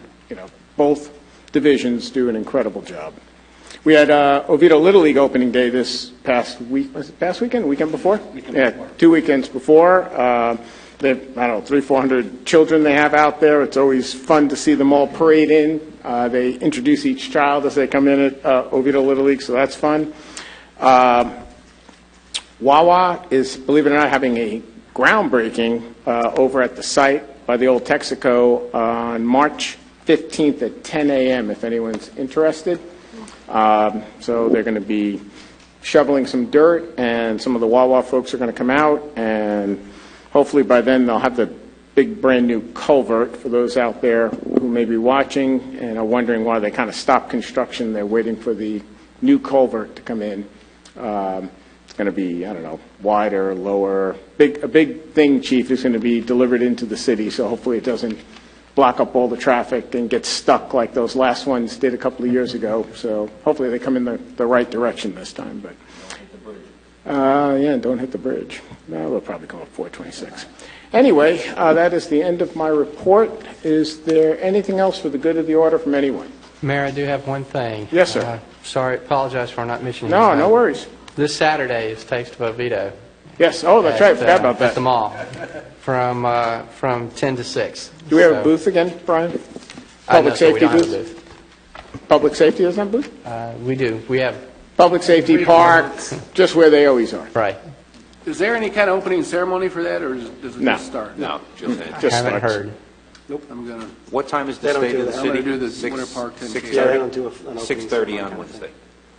both divisions do an incredible job. We had Oviedo Little League opening day this past week. Was it past weekend? Weekend before? Yeah, 2 weekends before. They have, 300-400 children they have out there. It's always fun to see them all parade in. They introduce each child as they come in at Oviedo Little League, so that's fun. Wawa is, believe it or not, having a groundbreaking over at the site by the old Texaco on March 15th at 10 a.m., if anyone's interested. So they're going to be shoveling some dirt, and some of the Wawa folks are going to come out, and hopefully by then they'll have the big brand new culvert for those out there who may be watching and are wondering why they kind of stopped construction. They're waiting for the new culvert to come in. It's going to be, wider, lower. A big thing, Chief, is going to be delivered into the city, so hopefully it doesn't block up all the traffic and get stuck like those last ones did a couple of years ago. So hopefully they come in the right direction this time. But don't hit the bridge. No, they'll probably come up 426. Anyway, that is the end of my report. Is there anything else for the good of the order from anyone? Mayor, I do have one thing. Yes, sir. Sorry, apologize for not mentioning No, it. no worries. This Saturday is Taste of Oviedo. Yes. Oh, that's right. I forgot about that. At the mall, from 10 to 6. Do we have a booth again, Brian? Public safety safety we don't booth? have a booth. Public safety doesn't have a booth? We do. We have. Public safety park, just where they always are. Right. Is there any kind of opening ceremony for that, or does it No. just start? No, just that. Just Haven't starts. heard. Nope. I'm going to. What time is They the don't State do of the that. I'm City? going to do the Winter Park 10K. 6:30? Yeah, they don't do an opening 6:30 ceremony on kind of Wednesday.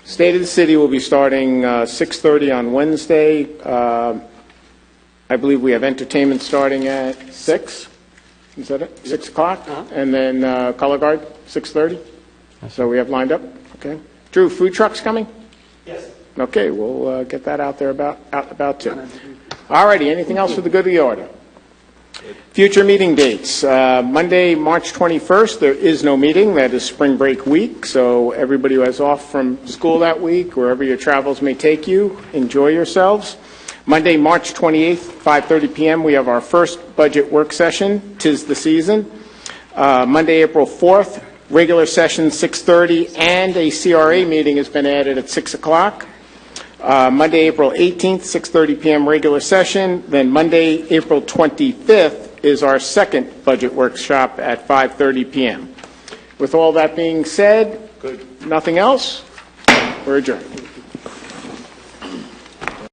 State of the City will be starting 6:30 on Wednesday. I believe we have entertainment starting at 6. Is that it? 6 o'clock? And then Color Guard, 6:30? So we have lined up? Okay. Drew, food trucks coming? Yes. Okay, we'll get that out there about too. All righty, anything else for the good of the order? Future meeting dates. Monday, March 21st, there is no meeting. That is spring break week, so everybody who has off from school that week, wherever your travels may take you, enjoy yourselves. Monday, March 28th, 5:30 p.m., we have our first budget work session. 'Tis the season. Monday, April 4th, regular session 6:30, and a CRA meeting has been added at 6 o'clock. Monday, April 18th, 6:30 p.m. regular session. Then Monday, April 25th is our second budget workshop at 5:30 p.m. With all that being said, nothing else, we're adjourned.